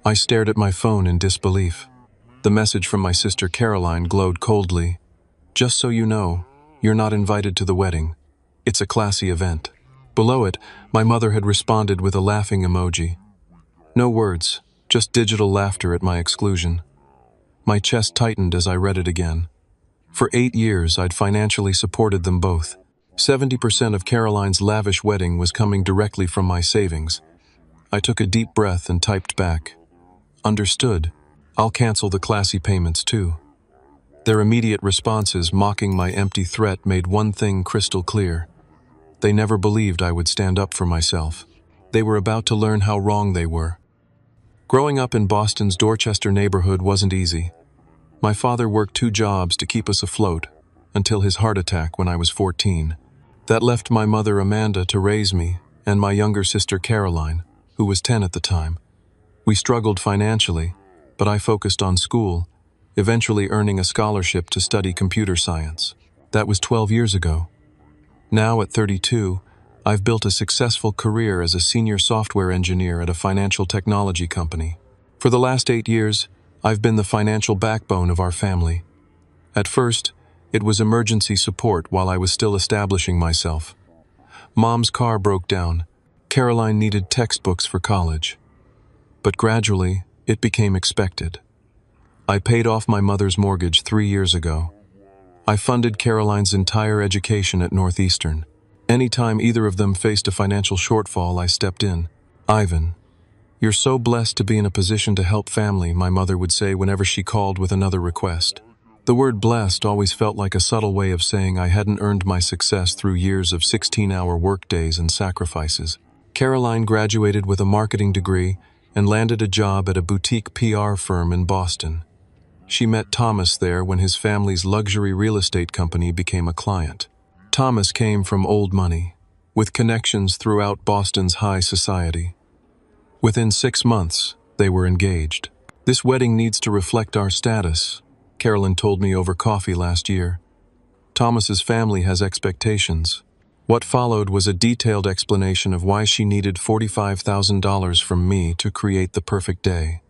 I stared at my phone in disbelief. The message from my sister Caroline glowed coldly. "Just so you know, you're not invited to the wedding. It's a classy event." Below it, my mother had responded with a laughing emoji. No words, just digital laughter at my exclusion. My chest tightened as I read it again. For 8 years, I'd financially supported them both. 70% of Caroline's lavish wedding was coming directly from my savings. I took a deep breath and typed back, "Understood. I'll cancel the classy payments too." Their immediate responses mocking my empty threat made one thing crystal clear. They never believed I would stand up for myself. They were about to learn how wrong they were. Growing up in Boston's Dorchester neighborhood wasn't easy. My father worked 2 jobs to keep us afloat, until his heart attack when I was 14. That left my mother Amanda to raise me, and my younger sister Caroline, who was 10 at the time. We struggled financially, but I focused on school, eventually earning a scholarship to study computer science. That was 12 years ago. Now, at 32, I've built a successful career as a senior software engineer at a financial technology company. For the last 8 years, I've been the financial backbone of our family. At first, it was emergency support while I was still establishing myself. Mom's car broke down. Caroline needed textbooks for college. But gradually, it became expected. I paid off my mother's mortgage 3 years ago. I funded Caroline's entire education at Northeastern. Anytime either of them faced a financial shortfall, I stepped in. "Ivan, you're so blessed to be in a position to help family," my mother would say whenever she called with another request. The word blessed always felt like a subtle way of saying I hadn't earned my success through years of 16-hour workdays and sacrifices. Caroline graduated with a marketing degree and landed a job at a boutique PR firm in Boston. She met Thomas there when his family's luxury real estate company became a client. Thomas came from old money, with connections throughout Boston's high society. Within 6 months, they were engaged. "This wedding needs to reflect our status," Carolyn told me over coffee last year. "Thomas's family has expectations." What followed was a detailed explanation of why she needed $45,000 from me to create the perfect day.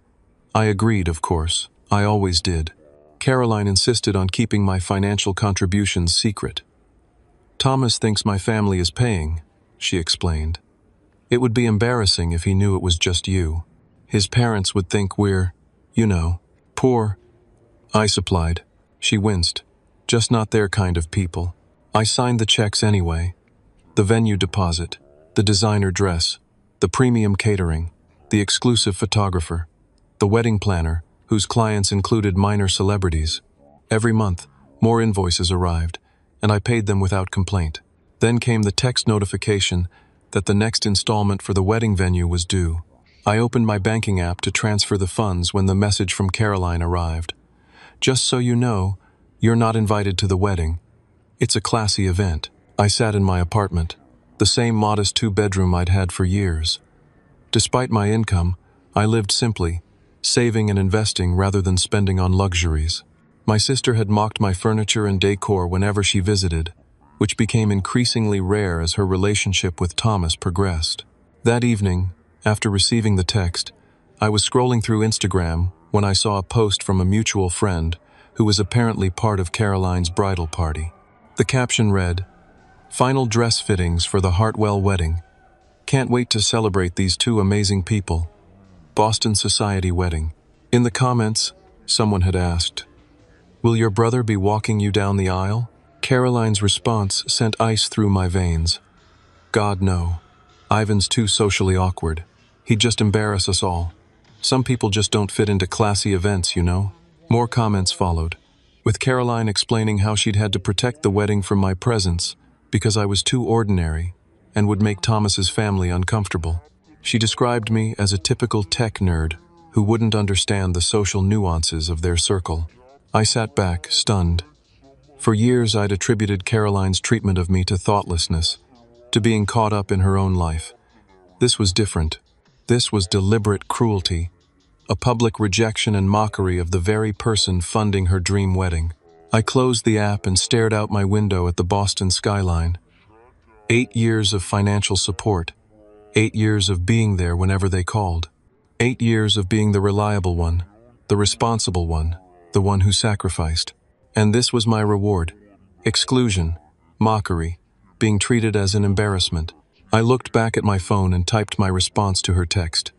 I agreed, of course. I always did. Caroline insisted on keeping my financial contributions secret. "Thomas thinks my family is paying," she explained. "It would be embarrassing if he knew it was just you. His parents would think we're, poor." I supplied. She winced. "Just not their kind of people." I signed the checks anyway. The venue deposit, the designer dress, the premium catering, the exclusive photographer, the wedding planner, whose clients included minor celebrities. Every month, more invoices arrived, and I paid them without complaint. Then came the text notification that the next installment for the wedding venue was due. I opened my banking app to transfer the funds when the message from Caroline arrived. "Just so you know, you're not invited to the wedding. It's a classy event." I sat in my apartment, the same modest 2-bedroom I'd had for years. Despite my income, I lived simply, saving and investing rather than spending on luxuries. My sister had mocked my furniture and decor whenever she visited, which became increasingly rare as her relationship with Thomas progressed. That evening, after receiving the text, I was scrolling through Instagram when I saw a post from a mutual friend who was apparently part of Caroline's bridal party. The caption read, "Final dress fittings for the Hartwell wedding. Can't wait to celebrate these 2 amazing people. Boston Society wedding." In the comments, someone had asked, "Will your brother be walking you down the aisle?" Caroline's response sent ice through my veins. "God, no. Ivan's too socially awkward. He'd just embarrass us all. Some people just don't fit into classy events, you know." More comments followed, with Caroline explaining how she'd had to protect the wedding from my presence because I was too ordinary and would make Thomas's family uncomfortable. She described me as a typical tech nerd who wouldn't understand the social nuances of their circle. I sat back, stunned. For years, I'd attributed Caroline's treatment of me to thoughtlessness, to being caught up in her own life. This was different. This was deliberate cruelty, a public rejection and mockery of the very person funding her dream wedding. I closed the app and stared out my window at the Boston skyline. 8 years of financial support, 8 years of being there whenever they called. 8 years of being the reliable one, the responsible one, the one who sacrificed. And this was my reward. Exclusion, mockery, being treated as an embarrassment. I looked back at my phone and typed my response to her text.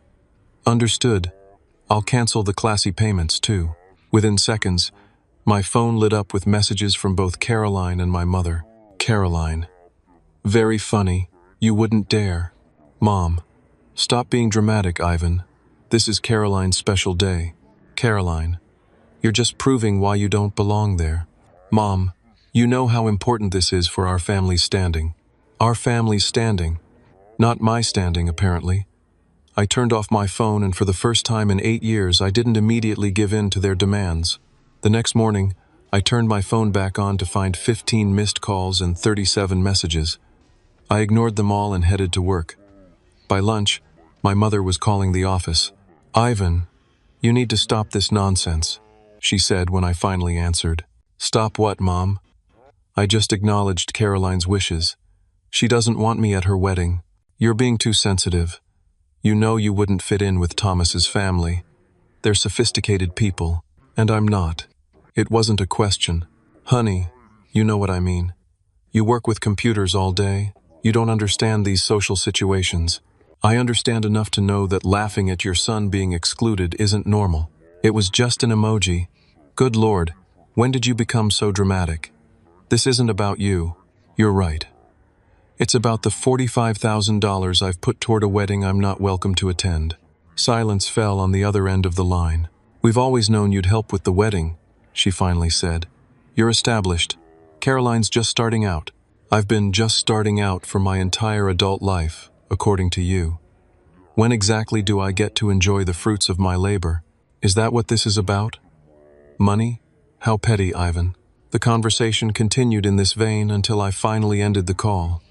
Understood. I'll cancel the classy payments too. Within seconds, my phone lit up with messages from both Caroline and my mother. Caroline. Very funny. You wouldn't dare. Mom. Stop being dramatic, Ivan. This is Caroline's special day. Caroline. You're just proving why you don't belong there. Mom. You know how important this is for our family's standing. Our family's standing. Not my standing, apparently. I turned off my phone, and for the first time in 8 years, I didn't immediately give in to their demands. The next morning, I turned my phone back on to find 15 missed calls and 37 messages. I ignored them all and headed to work. By lunch, my mother was calling the office. Ivan, you need to stop this nonsense, she said when I finally answered. Stop what, Mom? I just acknowledged Caroline's wishes. She doesn't want me at her wedding. You're being too sensitive. You know you wouldn't fit in with Thomas's family. They're sophisticated people, and I'm not. It wasn't a question. Honey, you know what I mean. You work with computers all day. You don't understand these social situations. I understand enough to know that laughing at your son being excluded isn't normal. It was just an emoji. Good Lord, when did you become so dramatic? This isn't about you. You're right. It's about the $45,000 I've put toward a wedding I'm not welcome to attend. Silence fell on the other end of the line. We've always known you'd help with the wedding, she finally said. You're established. Caroline's just starting out. I've been just starting out for my entire adult life, according to you. When exactly do I get to enjoy the fruits of my labor? Is that what this is about? Money? How petty, Ivan. The conversation continued in this vein until I finally ended the call.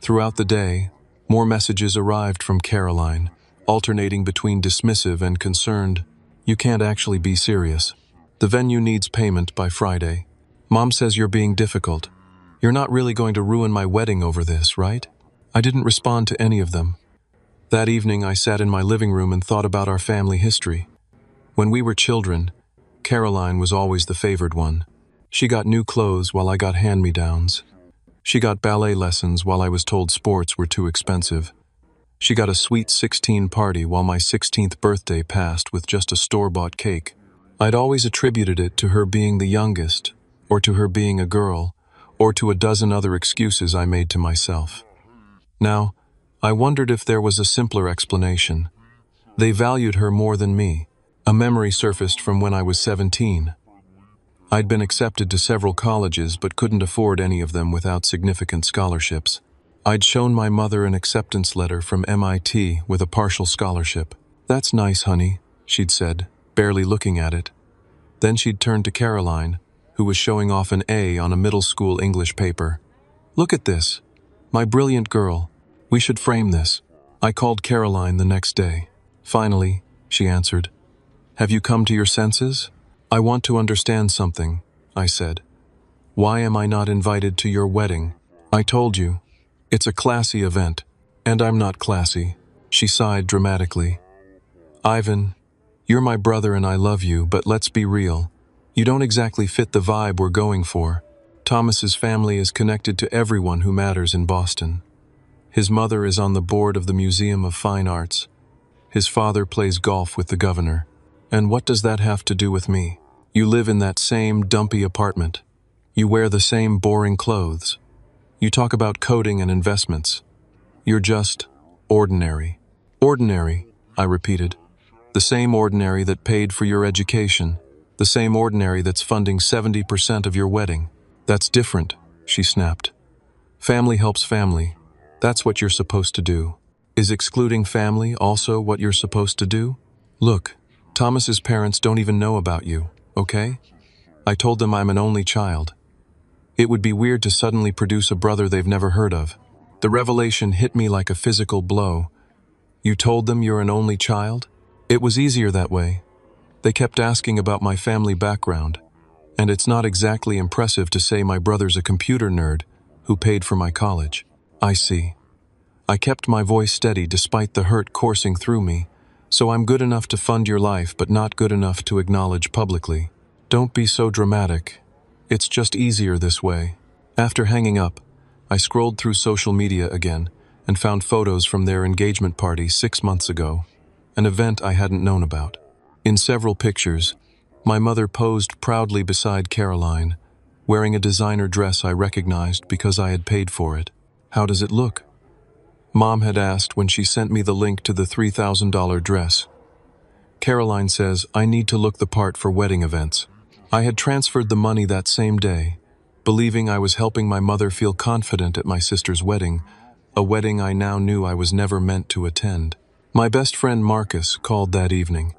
Throughout the day, more messages arrived from Caroline, alternating between dismissive and concerned. You can't actually be serious. The venue needs payment by Friday. Mom says you're being difficult. You're not really going to ruin my wedding over this, right? I didn't respond to any of them. That evening, I sat in my living room and thought about our family history. When we were children, Caroline was always the favored one. She got new clothes while I got hand-me-downs. She got ballet lessons while I was told sports were too expensive. She got a sweet 16 party while my 16th birthday passed with just a store-bought cake. I'd always attributed it to her being the youngest, or to her being a girl, or to a dozen other excuses I made to myself. Now, I wondered if there was a simpler explanation. They valued her more than me. A memory surfaced from when I was 17. I'd been accepted to several colleges but couldn't afford any of them without significant scholarships. I'd shown my mother an acceptance letter from MIT with a partial scholarship. That's nice, honey, she'd said, barely looking at it. Then she'd turned to Caroline, who was showing off an A on a middle school English paper. Look at this. My brilliant girl. We should frame this. I called Caroline the next day. Finally, she answered. Have you come to your senses? I want to understand something, I said. Why am I not invited to your wedding? I told you. It's a classy event, and I'm not classy. She sighed dramatically. Ivan, you're my brother and I love you, but let's be real. You don't exactly fit the vibe we're going for. Thomas's family is connected to everyone who matters in Boston. His mother is on the board of the Museum of Fine Arts. His father plays golf with the governor. And what does that have to do with me? You live in that same dumpy apartment. You wear the same boring clothes. You talk about coding and investments. You're just ordinary. Ordinary, I repeated. The same ordinary that paid for your education. The same ordinary that's funding 70% of your wedding. That's different, she snapped. Family helps family. That's what you're supposed to do. Is excluding family also what you're supposed to do? Look, Thomas's parents don't even know about you, okay? I told them I'm an only child. It would be weird to suddenly produce a brother they've never heard of. The revelation hit me like a physical blow. You told them you're an only child? It was easier that way. They kept asking about my family background, and it's not exactly impressive to say my brother's a computer nerd who paid for my college. I see. I kept my voice steady despite the hurt coursing through me. So I'm good enough to fund your life, but not good enough to acknowledge publicly. Don't be so dramatic. It's just easier this way. After hanging up, I scrolled through social media again and found photos from their engagement party 6 months ago, an event I hadn't known about. In several pictures, my mother posed proudly beside Caroline, wearing a designer dress I recognized because I had paid for it. "How does it look?" Mom had asked when she sent me the link to the $3,000 dress. Caroline says I need to look the part for wedding events. I had transferred the money that same day, believing I was helping my mother feel confident at my sister's wedding, a wedding I now knew I was never meant to attend. My best friend Marcus called that evening.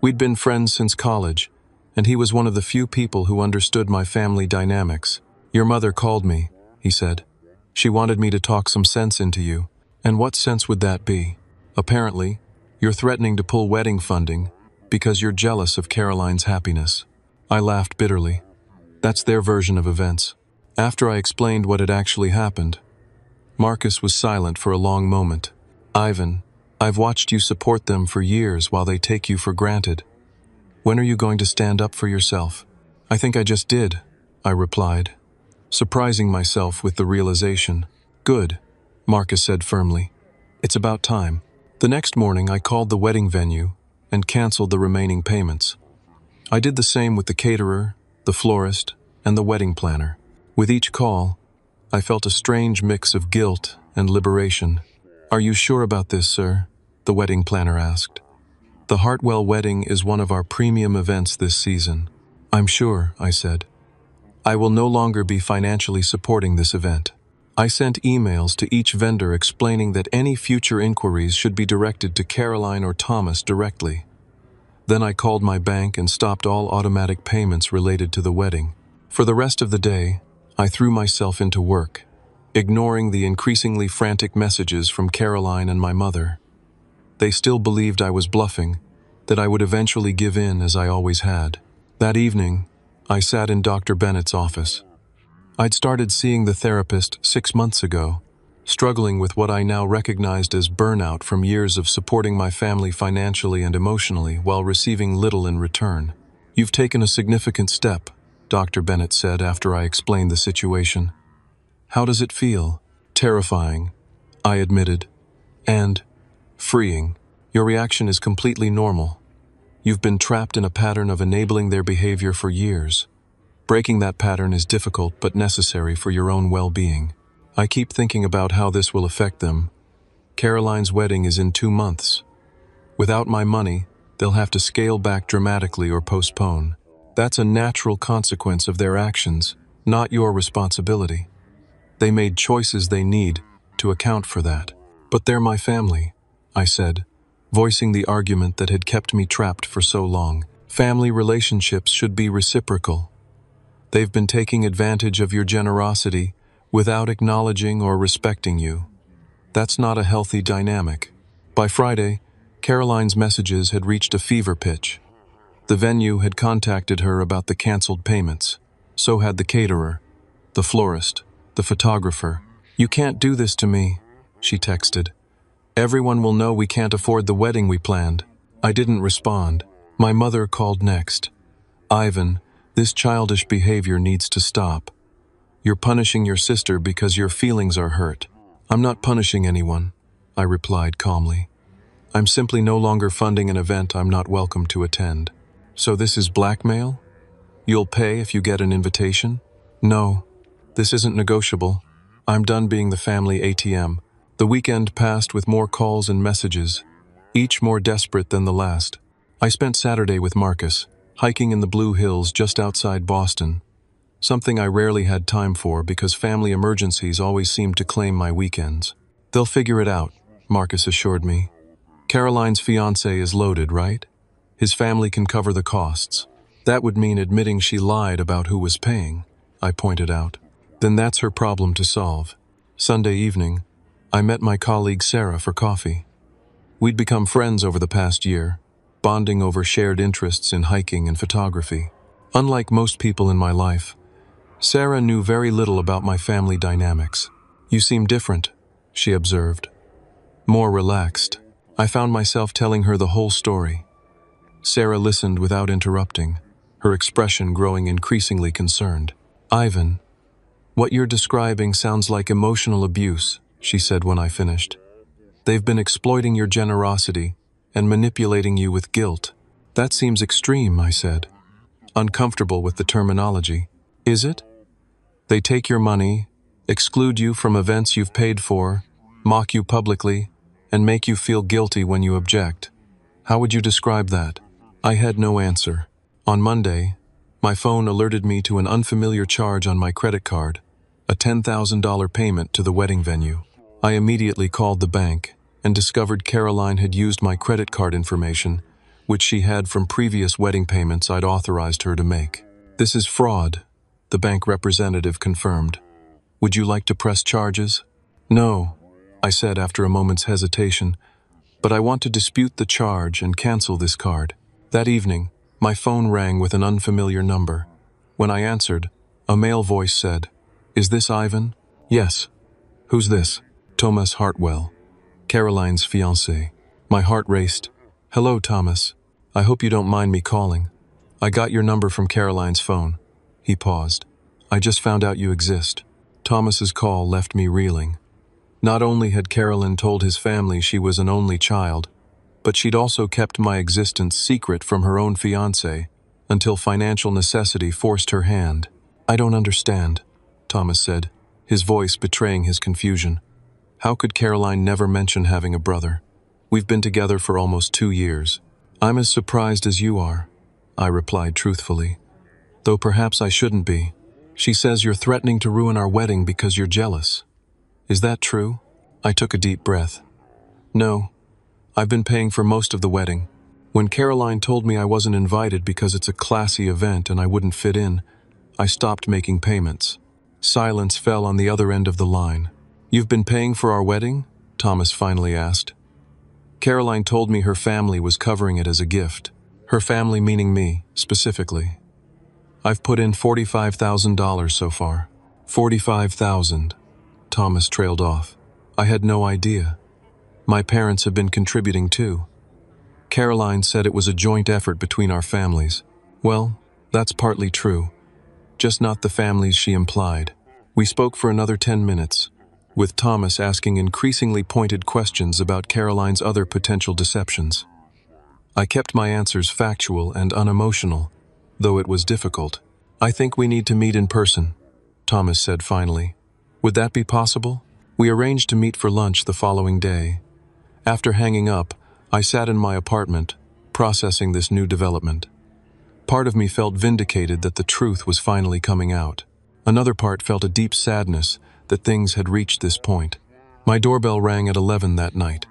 We'd been friends since college, and he was one of the few people who understood my family dynamics. "Your mother called me," he said. "She wanted me to talk some sense into you." "And what sense would that be?" "Apparently, you're threatening to pull wedding funding because you're jealous of Caroline's happiness." I laughed bitterly. That's their version of events. After I explained what had actually happened, Marcus was silent for a long moment. "Ivan, I've watched you support them for years while they take you for granted. When are you going to stand up for yourself?" "I think I just did," I replied, surprising myself with the realization. "Good," Marcus said firmly. "It's about time." The next morning I called the wedding venue and canceled the remaining payments. I did the same with the caterer, the florist, and the wedding planner. With each call, I felt a strange mix of guilt and liberation. "Are you sure about this, sir?" the wedding planner asked. "The Hartwell wedding is one of our premium events this season." "I'm sure," I said. "I will no longer be financially supporting this event." I sent emails to each vendor explaining that any future inquiries should be directed to Caroline or Thomas directly. Then I called my bank and stopped all automatic payments related to the wedding. For the rest of the day, I threw myself into work, ignoring the increasingly frantic messages from Caroline and my mother. They still believed I was bluffing, that I would eventually give in as I always had. That evening, I sat in Dr. Bennett's office. I'd started seeing the therapist 6 months ago, struggling with what I now recognized as burnout from years of supporting my family financially and emotionally while receiving little in return. "You've taken a significant step," Dr. Bennett said after I explained the situation. "How does it feel?" "Terrifying," I admitted. "And freeing. Your reaction is completely normal. You've been trapped in a pattern of enabling their behavior for years. Breaking that pattern is difficult but necessary for your own well-being. I keep thinking about how this will affect them. Caroline's wedding is in 2 months. Without my money, they'll have to scale back dramatically or postpone. That's a natural consequence of their actions, not your responsibility. They made choices they need to account for that." "But they're my family," I said, voicing the argument that had kept me trapped for so long. "Family relationships should be reciprocal. They've been taking advantage of your generosity without acknowledging or respecting you. That's not a healthy dynamic." By Friday, Caroline's messages had reached a fever pitch. The venue had contacted her about the canceled payments. So had the caterer, the florist, the photographer. "You can't do this to me," she texted. "Everyone will know we can't afford the wedding we planned." I didn't respond. My mother called next. "Ivan, this childish behavior needs to stop. You're punishing your sister because your feelings are hurt." "I'm not punishing anyone," I replied calmly. "I'm simply no longer funding an event I'm not welcome to attend." "So this is blackmail? You'll pay if you get an invitation?" "No, this isn't negotiable. I'm done being the family ATM." The weekend passed with more calls and messages, each more desperate than the last. I spent Saturday with Marcus, hiking in the Blue Hills just outside Boston, something I rarely had time for because family emergencies always seemed to claim my weekends. "They'll figure it out," Marcus assured me. "Caroline's fiancé is loaded, right? His family can cover the costs." "That would mean admitting she lied about who was paying," I pointed out. "Then that's her problem to solve." Sunday evening, I met my colleague Sarah for coffee. We'd become friends over the past year, bonding over shared interests in hiking and photography. Unlike most people in my life, Sarah knew very little about my family dynamics. "You seem different," she observed. "More relaxed." I found myself telling her the whole story. Sarah listened without interrupting, her expression growing increasingly concerned. "Ivan, what you're describing sounds like emotional abuse," she said when I finished. "They've been exploiting your generosity and manipulating you with guilt." "That seems extreme," I said, uncomfortable with the terminology. "Is it? They take your money, exclude you from events you've paid for, mock you publicly, and make you feel guilty when you object. How would you describe that?" I had no answer. On Monday, my phone alerted me to an unfamiliar charge on my credit card, a $10,000 payment to the wedding venue. I immediately called the bank and discovered Caroline had used my credit card information, which she had from previous wedding payments I'd authorized her to make. "This is fraud," the bank representative confirmed. "Would you like to press charges?" "No," I said after a moment's hesitation, "but I want to dispute the charge and cancel this card." That evening, my phone rang with an unfamiliar number. When I answered, a male voice said, "Is this Ivan?" "Yes." "Who's this?" "Thomas Hartwell, Caroline's fiancé." My heart raced. "Hello, Thomas. I hope you don't mind me calling. I got your number from Caroline's phone." He paused. "I just found out you exist." Thomas's call left me reeling. Not only had Caroline told his family she was an only child, but she'd also kept my existence secret from her own fiancé until financial necessity forced her hand. "I don't understand," Thomas said, his voice betraying his confusion. "How could Caroline never mention having a brother? We've been together for almost 2 years." "I'm as surprised as you are," I replied truthfully, "though perhaps I shouldn't be. She says you're threatening to ruin our wedding because you're jealous. Is that true?" I took a deep breath. "No. I've been paying for most of the wedding. When Caroline told me I wasn't invited because it's a classy event and I wouldn't fit in, I stopped making payments." Silence fell on the other end of the line. "You've been paying for our wedding?" Thomas finally asked. "Caroline told me her family was covering it as a gift." Her family meaning me, specifically. "I've put in $45,000 so far." $45,000. Thomas trailed off. "I had no idea. My parents have been contributing too. Caroline said it was a joint effort between our families." "Well, that's partly true, just not the families she implied." We spoke for another 10 minutes, with Thomas asking increasingly pointed questions about Caroline's other potential deceptions. I kept my answers factual and unemotional, though it was difficult. "I think we need to meet in person," Thomas said finally. "Would that be possible?" We arranged to meet for lunch the following day. After hanging up, I sat in my apartment, processing this new development. Part of me felt vindicated that the truth was finally coming out. Another part felt a deep sadness that things had reached this point. My doorbell rang at 11 that night.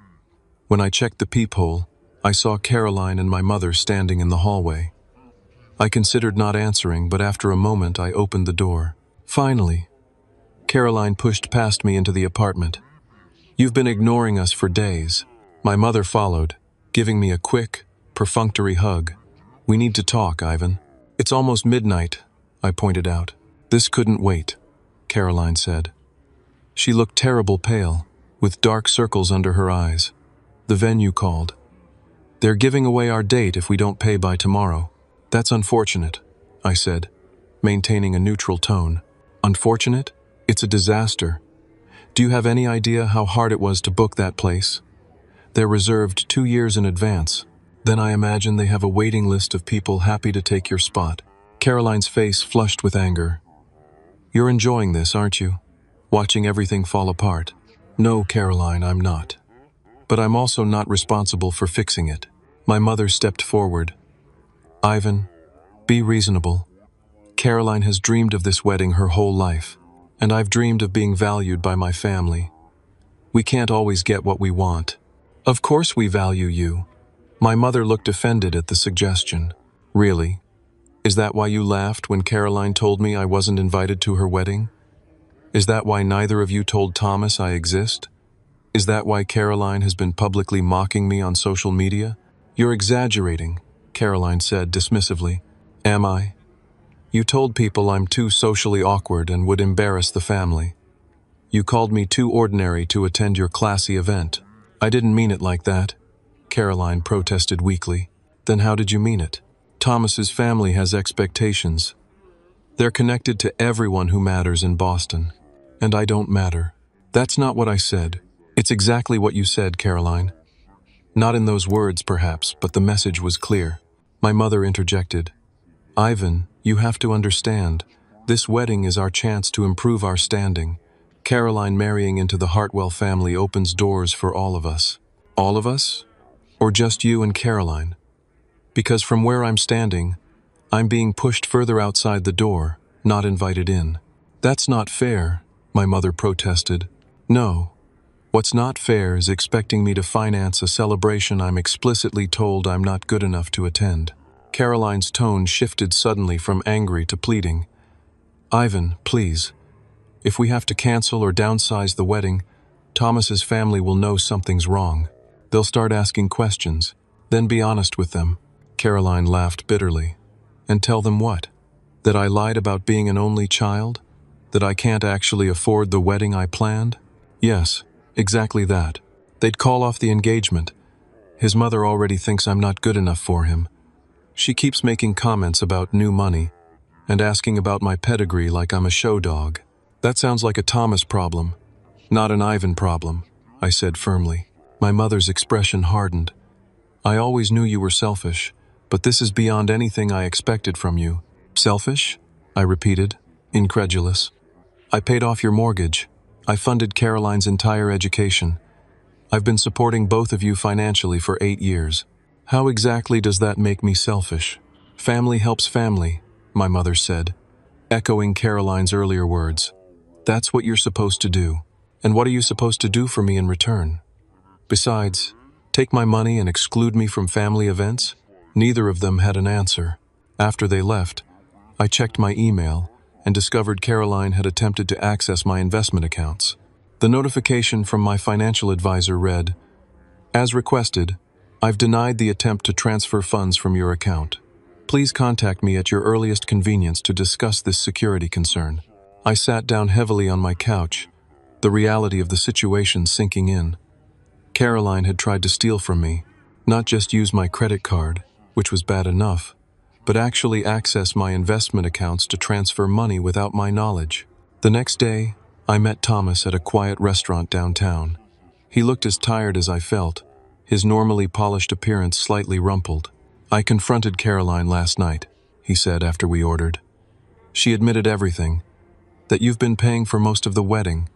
When I checked the peephole, I saw Caroline and my mother standing in the hallway. I considered not answering, but after a moment I opened the door. Finally, Caroline pushed past me into the apartment. "You've been ignoring us for days." My mother followed, giving me a quick, perfunctory hug. "We need to talk, Ivan." "It's almost midnight," I pointed out. "This couldn't wait," Caroline said. She looked terrible pale, with dark circles under her eyes. "The venue called. They're giving away our date if we don't pay by tomorrow." "That's unfortunate," I said, maintaining a neutral tone. "Unfortunate? It's a disaster. Do you have any idea how hard it was to book that place? They're reserved 2 years in advance. Then I imagine they have a waiting list of people happy to take your spot." Caroline's face flushed with anger. "You're enjoying this, aren't you? Watching everything fall apart?" "No, Caroline, I'm not. But I'm also not responsible for fixing it." My mother stepped forward. "Ivan, be reasonable. Caroline has dreamed of this wedding her whole life, and I've dreamed of being valued by my family. We can't always get what we want." "Of course we value you." My mother looked offended at the suggestion. "Really? Is that why you laughed when Caroline told me I wasn't invited to her wedding? Is that why neither of you told Thomas I exist? Is that why Caroline has been publicly mocking me on social media?" "You're exaggerating," Caroline said dismissively. "Am I? You told people I'm too socially awkward and would embarrass the family. You called me too ordinary to attend your classy event." "I didn't mean it like that." Caroline protested weakly. Then how did you mean it? Thomas's family has expectations. They're connected to everyone who matters in Boston. And I don't matter. That's not what I said. It's exactly what you said, Caroline. Not in those words, perhaps, but the message was clear. My mother interjected. Ivan, you have to understand. This wedding is our chance to improve our standing. Caroline marrying into the Hartwell family opens doors for all of us. All of us? Or just you and Caroline? Because from where I'm standing, I'm being pushed further outside the door, not invited in. That's not fair, my mother protested. No. What's not fair is expecting me to finance a celebration I'm explicitly told I'm not good enough to attend. Caroline's tone shifted suddenly from angry to pleading. Ivan, please. If we have to cancel or downsize the wedding, Thomas's family will know something's wrong. They'll start asking questions, then be honest with them. Caroline laughed bitterly. And tell them what? That I lied about being an only child? That I can't actually afford the wedding I planned? Yes, exactly that. They'd call off the engagement. His mother already thinks I'm not good enough for him. She keeps making comments about new money and asking about my pedigree like I'm a show dog. That sounds like a Thomas problem, not an Ivan problem, I said firmly. My mother's expression hardened. I always knew you were selfish, but this is beyond anything I expected from you. Selfish? I repeated, incredulous. I paid off your mortgage. I funded Caroline's entire education. I've been supporting both of you financially for 8 years. How exactly does that make me selfish? Family helps family, my mother said, echoing Caroline's earlier words. That's what you're supposed to do. And what are you supposed to do for me in return? Besides, take my money and exclude me from family events? Neither of them had an answer. After they left, I checked my email and discovered Caroline had attempted to access my investment accounts. The notification from my financial advisor read, As requested, I've denied the attempt to transfer funds from your account. Please contact me at your earliest convenience to discuss this security concern. I sat down heavily on my couch, the reality of the situation sinking in. Caroline had tried to steal from me, not just use my credit card, which was bad enough, but actually access my investment accounts to transfer money without my knowledge. The next day, I met Thomas at a quiet restaurant downtown. He looked as tired as I felt, his normally polished appearance slightly rumpled. I confronted Caroline last night, he said after we ordered. She admitted everything, that you've been paying for most of the wedding,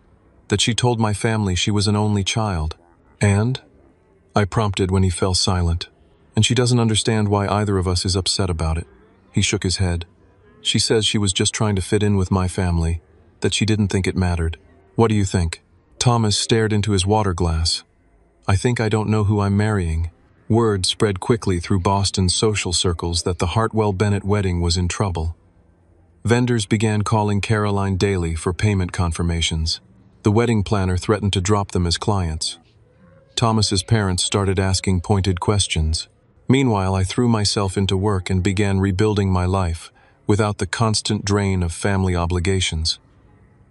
that she told my family she was an only child. And? I prompted when he fell silent. And she doesn't understand why either of us is upset about it. He shook his head. She says she was just trying to fit in with my family, that she didn't think it mattered. What do you think? Thomas stared into his water glass. I think I don't know who I'm marrying. Word spread quickly through Boston's social circles that the Hartwell-Bennett wedding was in trouble. Vendors began calling Caroline daily for payment confirmations. The wedding planner threatened to drop them as clients. Thomas's parents started asking pointed questions. Meanwhile, I threw myself into work and began rebuilding my life without the constant drain of family obligations.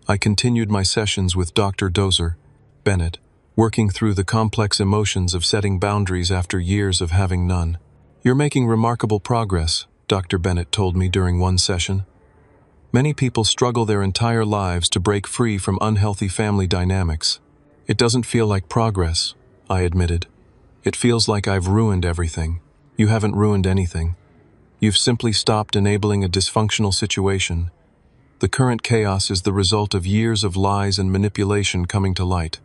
I continued my sessions with Dr. Dozer, Bennett, working through the complex emotions of setting boundaries after years of having none. You're making remarkable progress, Dr. Bennett told me during one session. Many people struggle their entire lives to break free from unhealthy family dynamics. It doesn't feel like progress, I admitted. It feels like I've ruined everything. You haven't ruined anything. You've simply stopped enabling a dysfunctional situation. The current chaos is the result of years of lies and manipulation coming to light,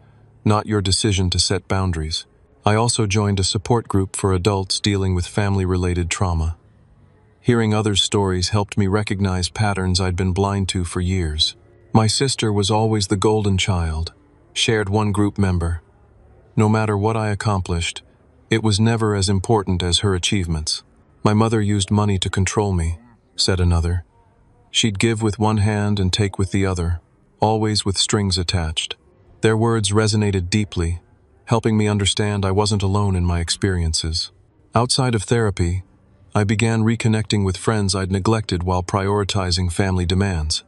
not your decision to set boundaries. I also joined a support group for adults dealing with family-related trauma. Hearing others' stories helped me recognize patterns I'd been blind to for years. My sister was always the golden child, shared one group member. No matter what I accomplished, it was never as important as her achievements. My mother used money to control me, said another. She'd give with one hand and take with the other, always with strings attached. Their words resonated deeply, helping me understand I wasn't alone in my experiences. Outside of therapy, I began reconnecting with friends I'd neglected while prioritizing family demands.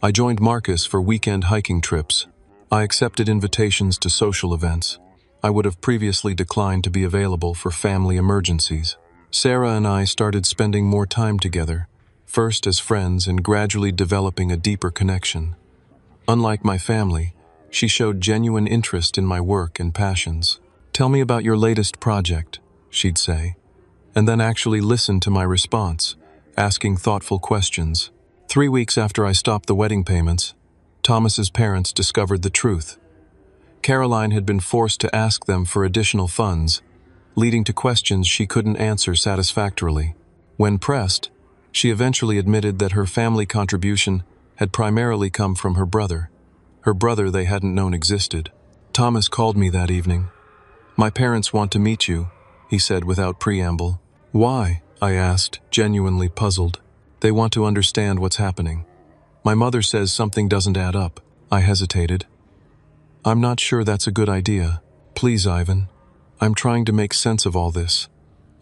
I joined Marcus for weekend hiking trips. I accepted invitations to social events. I would have previously declined to be available for family emergencies. Sarah and I started spending more time together, first as friends and gradually developing a deeper connection. Unlike my family, she showed genuine interest in my work and passions. "Tell me about your latest project," she'd say, and then actually listen to my response, asking thoughtful questions. 3 weeks after I stopped the wedding payments, Thomas's parents discovered the truth. Caroline had been forced to ask them for additional funds, leading to questions she couldn't answer satisfactorily. When pressed, she eventually admitted that her family contribution had primarily come from her brother they hadn't known existed. Thomas called me that evening. "My parents want to meet you," he said without preamble. "Why?" I asked, genuinely puzzled. "They want to understand what's happening. My mother says something doesn't add up." I hesitated. "I'm not sure that's a good idea. Please, Ivan. I'm trying to make sense of all this.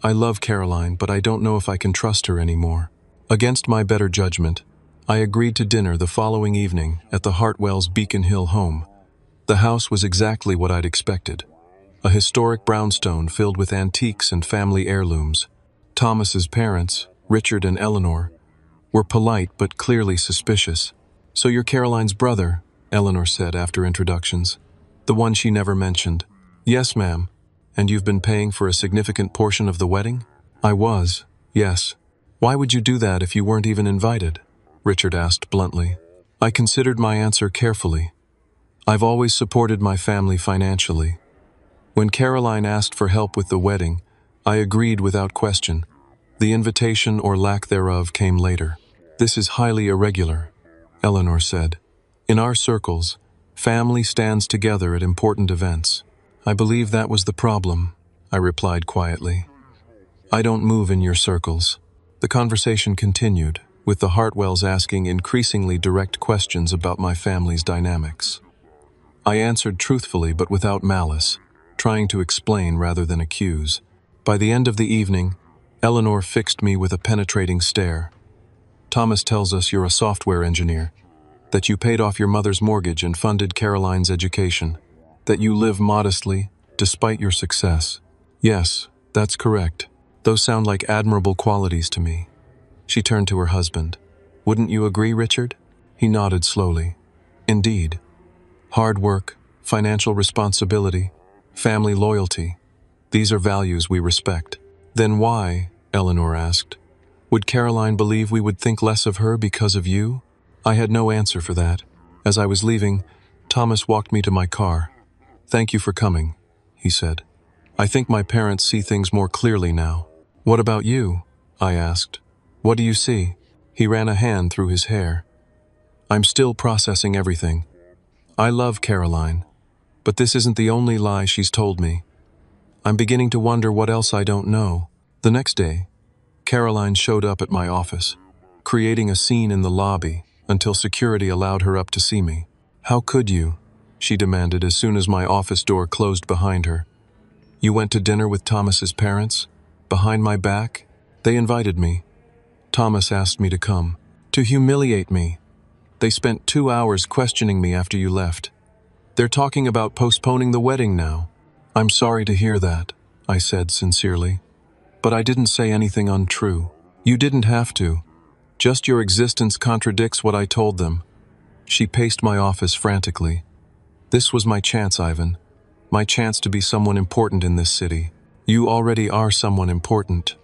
I love Caroline, but I don't know if I can trust her anymore." Against my better judgment, I agreed to dinner the following evening at the Hartwells' Beacon Hill home. The house was exactly what I'd expected. A historic brownstone filled with antiques and family heirlooms. Thomas's parents, Richard and Eleanor, were polite but clearly suspicious. "So you're Caroline's brother," Eleanor said after introductions. "The one she never mentioned." "Yes, ma'am. And you've been paying for a significant portion of the wedding?" "I was, yes." "Why would you do that if you weren't even invited?" Richard asked bluntly. I considered my answer carefully. I've always supported my family financially. When Caroline asked for help with the wedding, I agreed without question. The invitation or lack thereof came later. "This is highly irregular," Eleanor said. "In our circles, family stands together at important events." "I believe that was the problem," I replied quietly. "I don't move in your circles." The conversation continued, with the Hartwells asking increasingly direct questions about my family's dynamics. I answered truthfully but without malice, trying to explain rather than accuse. By the end of the evening, Eleanor fixed me with a penetrating stare. "Thomas tells us you're a software engineer, that you paid off your mother's mortgage and funded Caroline's education, that you live modestly, despite your success." "Yes, that's correct. Those sound like admirable qualities to me." She turned to her husband. "Wouldn't you agree, Richard?" He nodded slowly. "Indeed. Hard work, financial responsibility, family loyalty. These are values we respect." "Then why," Eleanor asked, "would Caroline believe we would think less of her because of you?" I had no answer for that. As I was leaving, Thomas walked me to my car. "Thank you for coming," he said. "I think my parents see things more clearly now." "What about you?" I asked. "What do you see?" He ran a hand through his hair. "I'm still processing everything. I love Caroline, but this isn't the only lie she's told me. I'm beginning to wonder what else I don't know." The next day, Caroline showed up at my office, creating a scene in the lobby until security allowed her up to see me. "How could you?" she demanded as soon as my office door closed behind her. "You went to dinner with Thomas's parents? Behind my back? They invited me. Thomas asked me to come. To humiliate me. They spent 2 hours questioning me after you left. They're talking about postponing the wedding now." "I'm sorry to hear that," I said sincerely. "But I didn't say anything untrue. You didn't have to. Just your existence contradicts what I told them." She paced my office frantically. "This was my chance, Ivan. My chance to be someone important in this city. You already are someone important.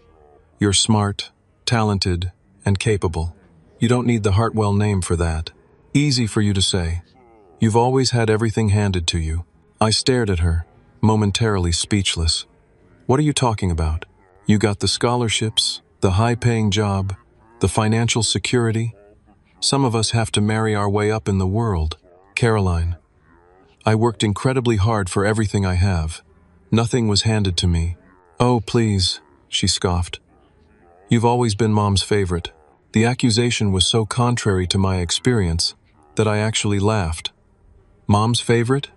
You're smart, talented, and capable. You don't need the Hartwell name for that. Easy for you to say. You've always had everything handed to you." I stared at her, momentarily speechless. "What are you talking about? You got the scholarships, the high-paying job, the financial security. Some of us have to marry our way up in the world. Caroline, I worked incredibly hard for everything I have. Nothing was handed to me." "Oh, please," she scoffed. "You've always been Mom's favorite." The accusation was so contrary to my experience that I actually laughed. "Mom's favorite?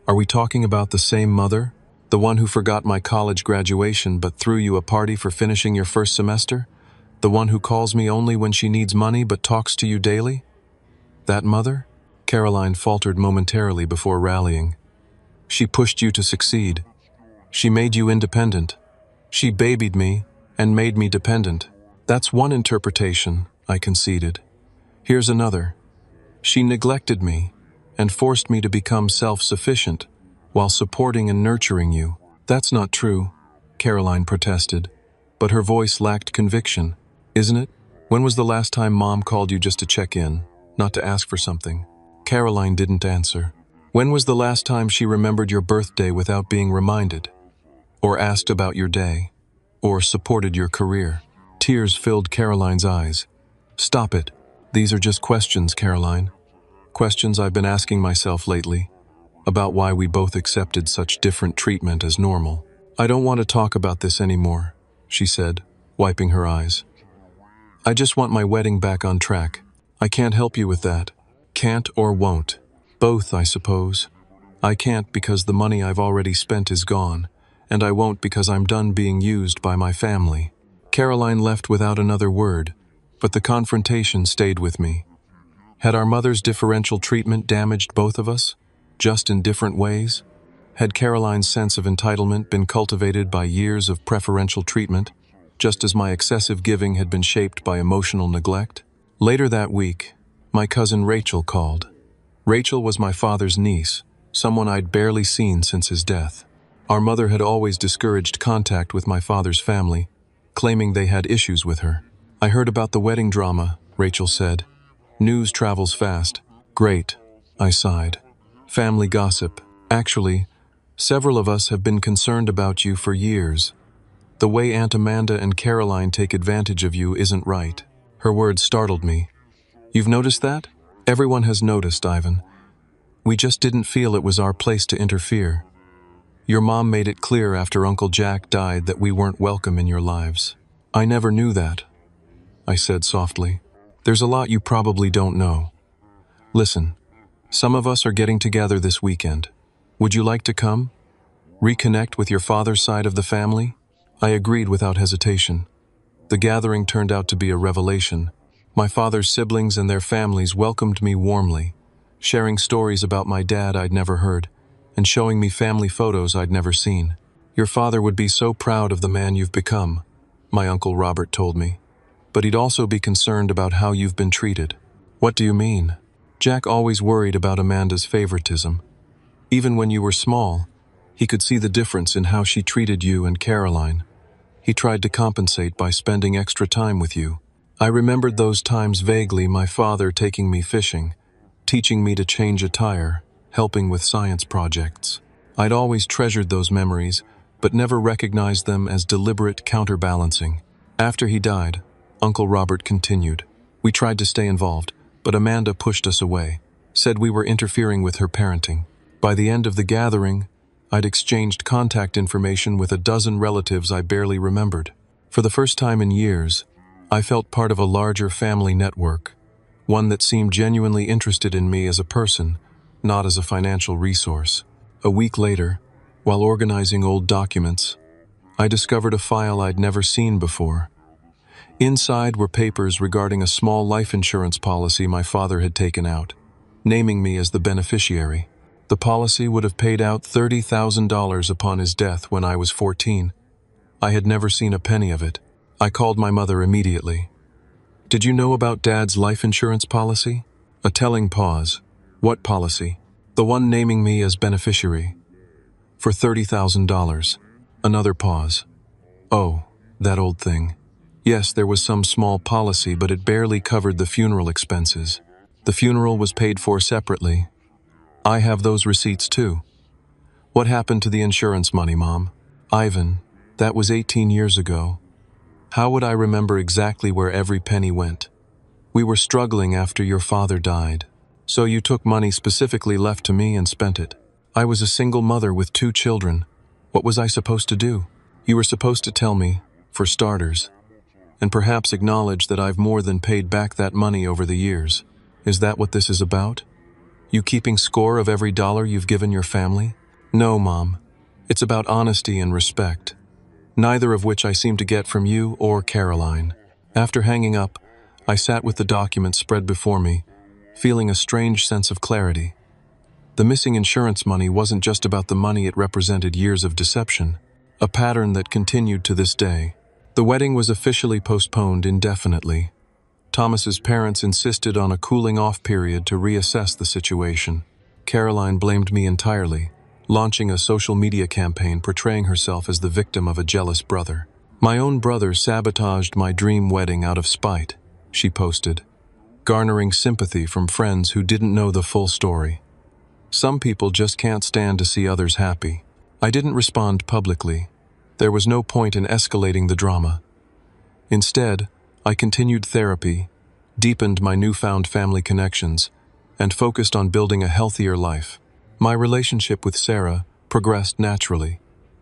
Are we talking about the same mother? The one who forgot my college graduation but threw you a party for finishing your first semester? The one who calls me only when she needs money but talks to you daily? That mother?" Caroline faltered momentarily before rallying. "She pushed you to succeed. She made you independent. She babied me and made me dependent. That's one interpretation, I conceded. Here's another. She neglected me and forced me to become self-sufficient while supporting and nurturing you. That's not true, Caroline protested, but her voice lacked conviction. Isn't it? When was the last time Mom called you just to check in, not to ask for something? Caroline didn't answer. When was the last time she remembered your birthday without being reminded? Or asked about your day? Or supported your career? Tears filled Caroline's eyes. Stop it. These are just questions, Caroline. Questions I've been asking myself lately, about why we both accepted such different treatment as normal. I don't want to talk about this anymore, she said, wiping her eyes. I just want my wedding back on track. I can't help you with that. Can't or won't. Both, I suppose. I can't because the money I've already spent is gone, and I won't because I'm done being used by my family. Caroline left without another word, but the confrontation stayed with me. Had our mother's differential treatment damaged both of us, just in different ways? Had Caroline's sense of entitlement been cultivated by years of preferential treatment, just as my excessive giving had been shaped by emotional neglect? Later that week, my cousin Rachel called. Rachel was my father's niece, someone I'd barely seen since his death. Our mother had always discouraged contact with my father's family, claiming they had issues with her. I heard about the wedding drama, Rachel said. News travels fast. Great, I sighed. Family gossip. Actually, several of us have been concerned about you for years. The way Aunt Amanda and Caroline take advantage of you isn't right. Her words startled me. You've noticed that? Everyone has noticed, Ivan. We just didn't feel it was our place to interfere. Your mom made it clear after Uncle Jack died that we weren't welcome in your lives. I never knew that, I said softly. There's a lot you probably don't know. Listen, some of us are getting together this weekend. Would you like to come? Reconnect with your father's side of the family? I agreed without hesitation. The gathering turned out to be a revelation. My father's siblings and their families welcomed me warmly, sharing stories about my dad I'd never heard, and showing me family photos I'd never seen. Your father would be so proud of the man you've become, my Uncle Robert told me. But he'd also be concerned about how you've been treated. What do you mean? Jack always worried about Amanda's favoritism. Even when you were small, he could see the difference in how she treated you and Caroline. He tried to compensate by spending extra time with you. I remembered those times vaguely, my father taking me fishing, teaching me to change a tire, helping with science projects. I'd always treasured those memories, but never recognized them as deliberate counterbalancing. After he died, Uncle Robert continued. We tried to stay involved, but Amanda pushed us away, said we were interfering with her parenting. By the end of the gathering, I'd exchanged contact information with a dozen relatives I barely remembered. For the first time in years, I felt part of a larger family network, one that seemed genuinely interested in me as a person, not as a financial resource. A week later, while organizing old documents, I discovered a file I'd never seen before. Inside were papers regarding a small life insurance policy my father had taken out, naming me as the beneficiary. The policy would have paid out $30,000 upon his death when I was 14. I had never seen a penny of it. I called my mother immediately. Did you know about Dad's life insurance policy? A telling pause. What policy? The one naming me as beneficiary. For $30,000. Another pause. Oh, that old thing. Yes, there was some small policy, but it barely covered the funeral expenses. The funeral was paid for separately. I have those receipts too. What happened to the insurance money, Mom? Ivan, that was 18 years ago. How would I remember exactly where every penny went? We were struggling after your father died, so you took money specifically left to me and spent it. I was a single mother with 2 children. What was I supposed to do? You were supposed to tell me, for starters, and perhaps acknowledge that I've more than paid back that money over the years. Is that what this is about? You keeping score of every dollar you've given your family? No, Mom. It's about honesty and respect, neither of which I seem to get from you or Caroline. After hanging up, I sat with the documents spread before me, feeling a strange sense of clarity. The missing insurance money wasn't just about the money, it represented years of deception. a pattern that continued to this day. The wedding was officially postponed indefinitely. Thomas's parents insisted on a cooling-off period to reassess the situation. Caroline blamed me entirely, launching a social media campaign portraying herself as the victim of a jealous brother. "My own brother sabotaged my dream wedding out of spite," she posted, garnering sympathy from friends who didn't know the full story. Some people just can't stand to see others happy. I didn't respond publicly. There was no point in escalating the drama. Instead, I continued therapy, deepened my newfound family connections, and focused on building a healthier life. My relationship with Sarah progressed naturally,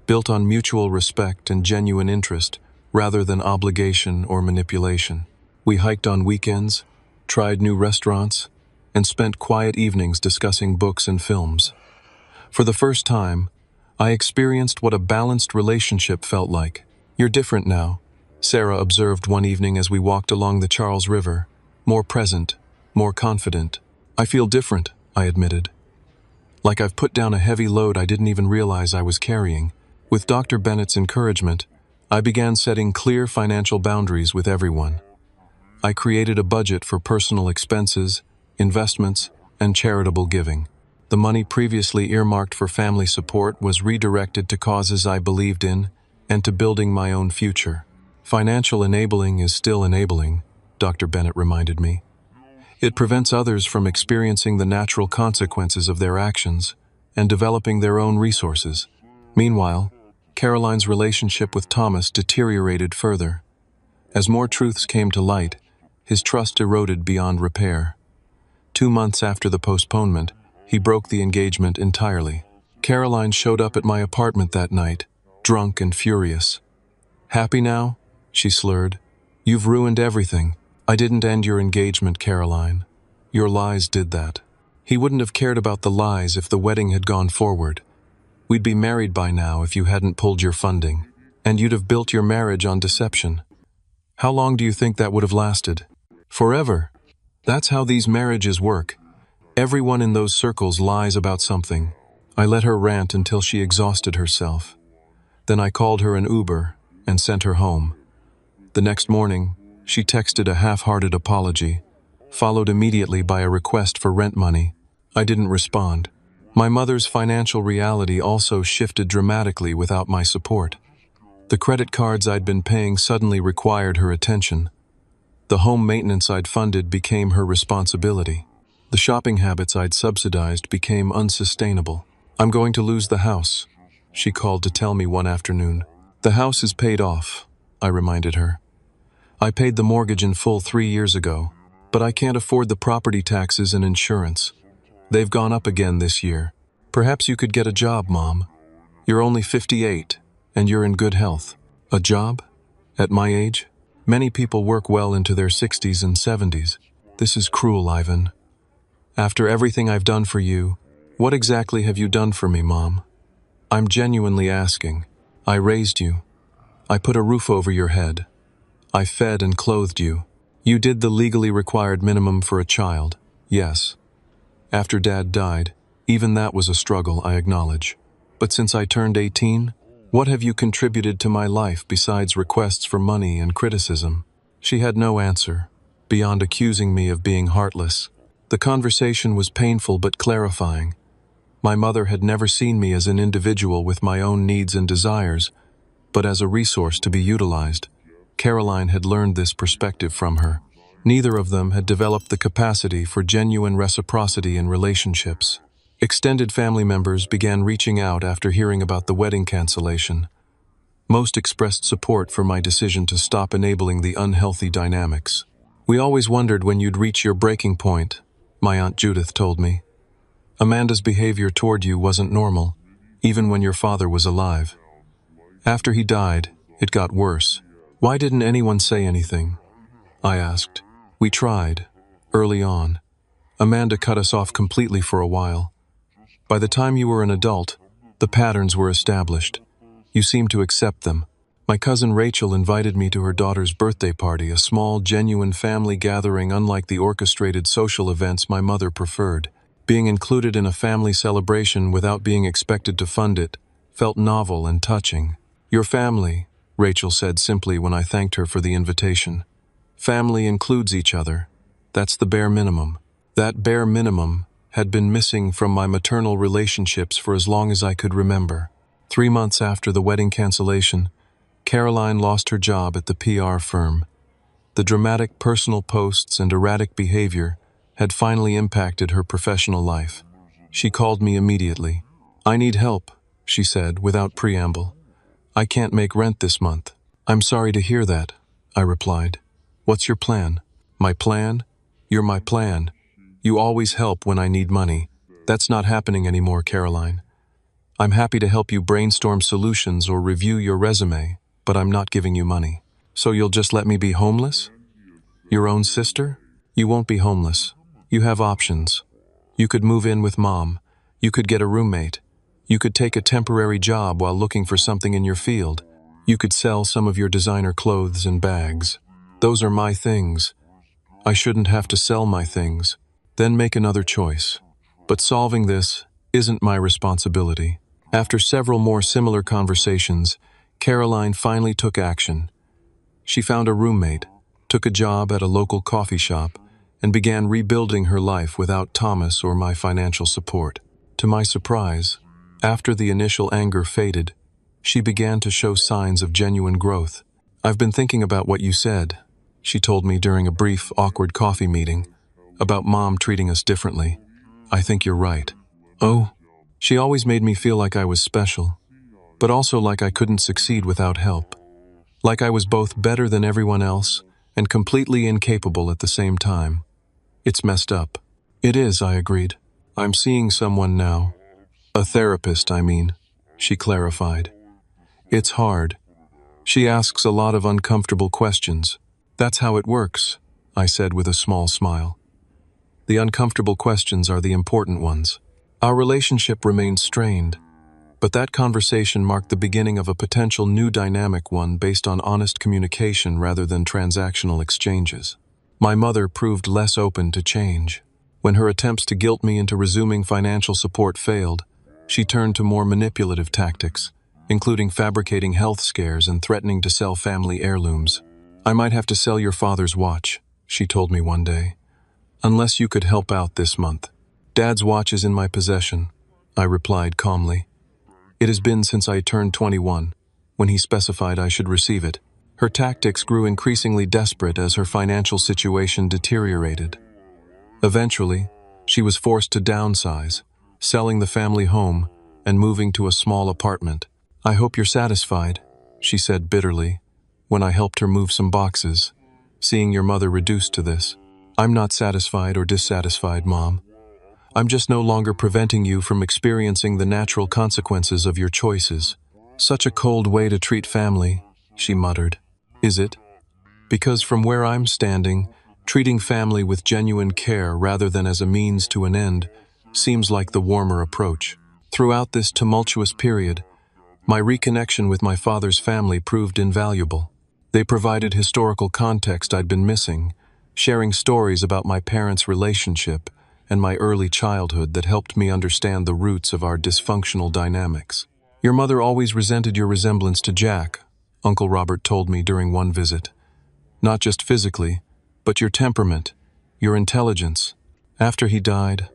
built on mutual respect and genuine interest rather than obligation or manipulation. We hiked on weekends, tried new restaurants, and spent quiet evenings discussing books and films. For the first time, I experienced what a balanced relationship felt like. "You're different now," Sarah observed one evening as we walked along the Charles River. "More present, more confident." "I feel different," I admitted. "Like I've put down a heavy load I didn't even realize I was carrying." With Dr. Bennett's encouragement, I began setting clear financial boundaries with everyone. I created a budget for personal expenses, investments, and charitable giving. The money previously earmarked for family support was redirected to causes I believed in and to building my own future. "Financial enabling is still enabling," Dr. Bennett reminded me. "It prevents others from experiencing the natural consequences of their actions and developing their own resources." Meanwhile, Caroline's relationship with Thomas deteriorated further. As more truths came to light, his trust eroded beyond repair. 2 months after the postponement, he broke the engagement entirely. Caroline showed up at my apartment that night, drunk and furious. "Happy now?" she slurred. "You've ruined everything." "I didn't end your engagement, Caroline. Your lies did that." "He wouldn't have cared about the lies if the wedding had gone forward. We'd be married by now if you hadn't pulled your funding. And you'd have built your marriage on deception. How long do you think that would have lasted?" "Forever. That's how these marriages work. Everyone in those circles lies about something." I let her rant until she exhausted herself. Then I called her an Uber and sent her home. The next morning, she texted a half-hearted apology, followed immediately by a request for rent money. I didn't respond. My mother's financial reality also shifted dramatically without my support. The credit cards I'd been paying suddenly required her attention. The home maintenance I'd funded became her responsibility. The shopping habits I'd subsidized became unsustainable. "I'm going to lose the house," she called to tell me one afternoon. "The house is paid off," I reminded her. "I paid the mortgage in full 3 years ago, but I can't afford the property taxes and insurance. They've gone up again this year. Perhaps you could get a job, Mom. You're only 58, and you're in good health." A job? At my age? Many people work well into their 60s and 70s. This is cruel, Ivan. After everything I've done for you, what exactly have you done for me, Mom? I'm genuinely asking. I raised you. I put a roof over your head. I fed and clothed you. You did the legally required minimum for a child, yes. After Dad died, even that was a struggle, I acknowledge. But since I turned 18, what have you contributed to my life besides requests for money and criticism? She had no answer, beyond accusing me of being heartless. The conversation was painful but clarifying. My mother had never seen me as an individual with my own needs and desires, but as a resource to be utilized. Caroline had learned this perspective from her. Neither of them had developed the capacity for genuine reciprocity in relationships. Extended family members began reaching out after hearing about the wedding cancellation. Most expressed support for my decision to stop enabling the unhealthy dynamics. "We always wondered when you'd reach your breaking point," my Aunt Judith told me. "Amanda's behavior toward you wasn't normal, even when your father was alive. After he died, it got worse. Why didn't anyone say anything?" I asked. "We tried, early on. Amanda cut us off completely for a while. By the time you were an adult, the patterns were established. You seemed to accept them. My cousin Rachel invited me to her daughter's birthday party, a small, genuine family gathering unlike the orchestrated social events my mother preferred. Being included in a family celebration without being expected to fund it felt novel and touching. Your family, Rachel said simply when I thanked her for the invitation. Family includes each other. That's the bare minimum. That bare minimum had been missing from my maternal relationships for as long as I could remember. 3 months after the wedding cancellation, Caroline lost her job at the PR firm. The dramatic personal posts and erratic behavior had finally impacted her professional life. She called me immediately. "I need help," she said without preamble. "I can't make rent this month." "I'm sorry to hear that," I replied. "What's your plan?" "My plan? You're my plan. You always help when I need money. That's not happening anymore, Caroline. I'm happy to help you brainstorm solutions or review your resume, but I'm not giving you money. So you'll just let me be homeless? Your own sister? You won't be homeless. You have options. You could move in with Mom. You could get a roommate. You could take a temporary job while looking for something in your field. You could sell some of your designer clothes and bags. Those are my things. I shouldn't have to sell my things. Then make another choice. But solving this isn't my responsibility." After several more similar conversations, Caroline finally took action. She found a roommate, took a job at a local coffee shop, and began rebuilding her life without Thomas or my financial support. To my surprise, after the initial anger faded, she began to show signs of genuine growth. "I've been thinking about what you said," she told me during a brief, awkward coffee meeting, "about Mom treating us differently. I think you're right." "Oh?" She always made me feel like I was special, but also like I couldn't succeed without help. Like I was both better than everyone else and completely incapable at the same time. It's messed up. "It is," I agreed. "I'm seeing someone now. A therapist, I mean," she clarified. "It's hard. She asks a lot of uncomfortable questions." "That's how it works," I said with a small smile. "The uncomfortable questions are the important ones." Our relationship remained strained, but that conversation marked the beginning of a potential new dynamic, one based on honest communication rather than transactional exchanges. My mother proved less open to change. When her attempts to guilt me into resuming financial support failed, she turned to more manipulative tactics, including fabricating health scares and threatening to sell family heirlooms. "I might have to sell your father's watch," she told me one day, "unless you could help out this month." "Dad's watch is in my possession," I replied calmly. "It has been since I turned 21, when he specified I should receive it." Her tactics grew increasingly desperate as her financial situation deteriorated. Eventually, she was forced to downsize, selling the family home and moving to a small apartment. "I hope you're satisfied," she said bitterly, when I helped her move some boxes, "seeing your mother reduced to this." "I'm not satisfied or dissatisfied, Mom. I'm just no longer preventing you from experiencing the natural consequences of your choices." "Such a cold way to treat family," she muttered. "Is it? Because from where I'm standing, treating family with genuine care rather than as a means to an end seems like the warmer approach." Throughout this tumultuous period, my reconnection with my father's family proved invaluable. They provided historical context I'd been missing, sharing stories about my parents' relationship and my early childhood that helped me understand the roots of our dysfunctional dynamics. "Your mother always resented your resemblance to Jack," Uncle Robert told me during one visit. "Not just physically, but your temperament, your intelligence. After he died,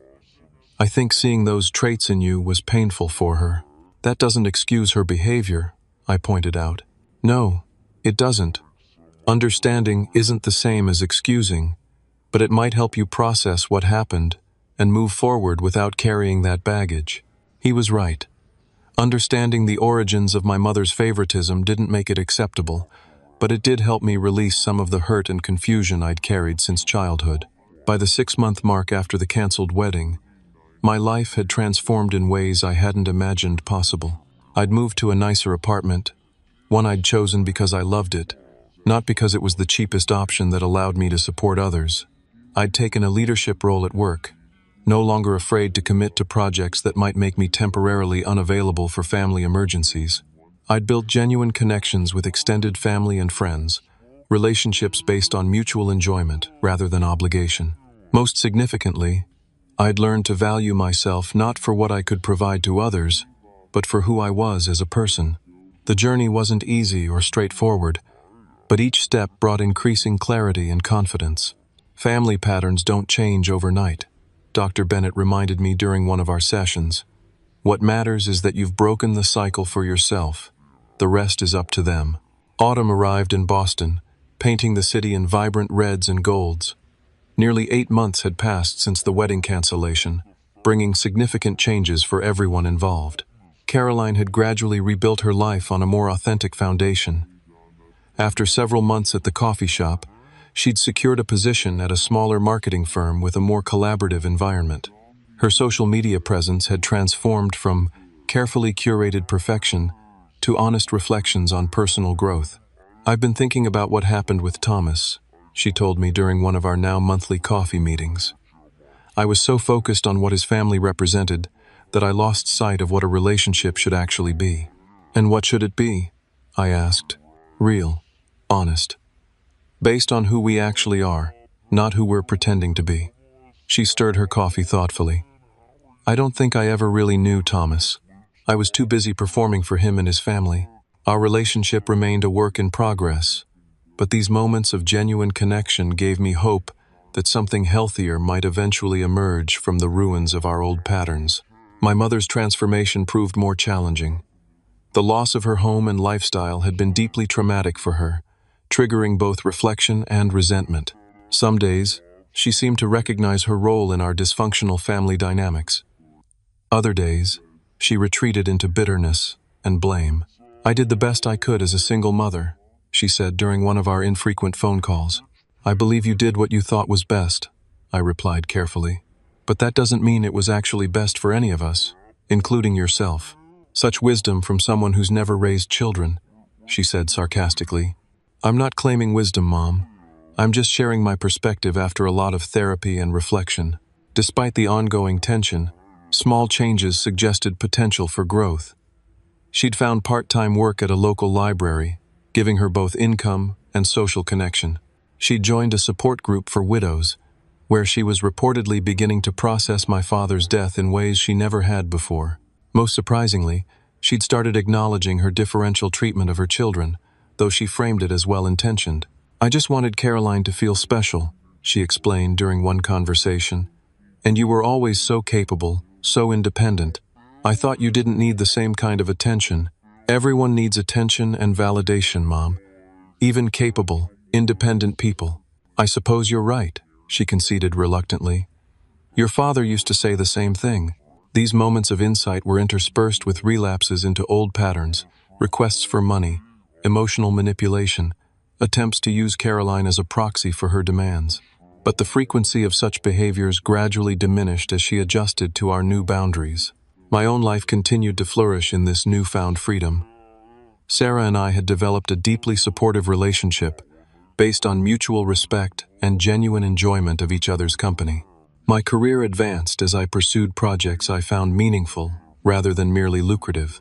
I think seeing those traits in you was painful for her." "That doesn't excuse her behavior," I pointed out. "No, it doesn't. Understanding isn't the same as excusing, but it might help you process what happened and move forward without carrying that baggage." He was right. Understanding the origins of my mother's favoritism didn't make it acceptable, but it did help me release some of the hurt and confusion I'd carried since childhood. By the 6-month mark after the canceled wedding, my life had transformed in ways I hadn't imagined possible. I'd moved to a nicer apartment, one I'd chosen because I loved it, not because it was the cheapest option that allowed me to support others. I'd taken a leadership role at work, no longer afraid to commit to projects that might make me temporarily unavailable for family emergencies. I'd built genuine connections with extended family and friends, relationships based on mutual enjoyment rather than obligation. Most significantly, I'd learned to value myself not for what I could provide to others, but for who I was as a person. The journey wasn't easy or straightforward, but each step brought increasing clarity and confidence. Family patterns don't change overnight, Dr. Bennett reminded me during one of our sessions. What matters is that you've broken the cycle for yourself. The rest is up to them. Autumn arrived in Boston, painting the city in vibrant reds and golds. Nearly 8 months had passed since the wedding cancellation, bringing significant changes for everyone involved. Caroline had gradually rebuilt her life on a more authentic foundation. After several months at the coffee shop, she'd secured a position at a smaller marketing firm with a more collaborative environment. Her social media presence had transformed from carefully curated perfection to honest reflections on personal growth. "I've been thinking about what happened with Thomas," she told me during one of our now monthly coffee meetings. "I was so focused on what his family represented that I lost sight of what a relationship should actually be." "And what should it be?" I asked. "Real, honest, based on who we actually are, not who we're pretending to be." She stirred her coffee thoughtfully. "I don't think I ever really knew Thomas. I was too busy performing for him and his family. Our relationship remained a work in progress, but these moments of genuine connection gave me hope that something healthier might eventually emerge from the ruins of our old patterns." My mother's transformation proved more challenging. The loss of her home and lifestyle had been deeply traumatic for her, triggering both reflection and resentment. Some days, she seemed to recognize her role in our dysfunctional family dynamics. Other days, she retreated into bitterness and blame. "I did the best I could as a single mother," she said during one of our infrequent phone calls. "I believe you did what you thought was best," I replied carefully. "But that doesn't mean it was actually best for any of us, including yourself." "Such wisdom from someone who's never raised children," she said sarcastically. "I'm not claiming wisdom, Mom. I'm just sharing my perspective after a lot of therapy and reflection." Despite the ongoing tension, small changes suggested potential for growth. She'd found part-time work at a local library, giving her both income and social connection. She'd joined a support group for widows, where she was reportedly beginning to process my father's death in ways she never had before. Most surprisingly, she'd started acknowledging her differential treatment of her children, though she framed it as well-intentioned. "I just wanted Caroline to feel special," she explained during one conversation. "And you were always so capable, so independent. I thought you didn't need the same kind of attention." "Everyone needs attention and validation, Mom. Even capable, independent people." "I suppose you're right," she conceded reluctantly. "Your father used to say the same thing." These moments of insight were interspersed with relapses into old patterns, requests for money, emotional manipulation, attempts to use Caroline as a proxy for her demands. But the frequency of such behaviors gradually diminished as she adjusted to our new boundaries. My own life continued to flourish in this newfound freedom. Sarah and I had developed a deeply supportive relationship based on mutual respect and genuine enjoyment of each other's company. My career advanced as I pursued projects I found meaningful rather than merely lucrative.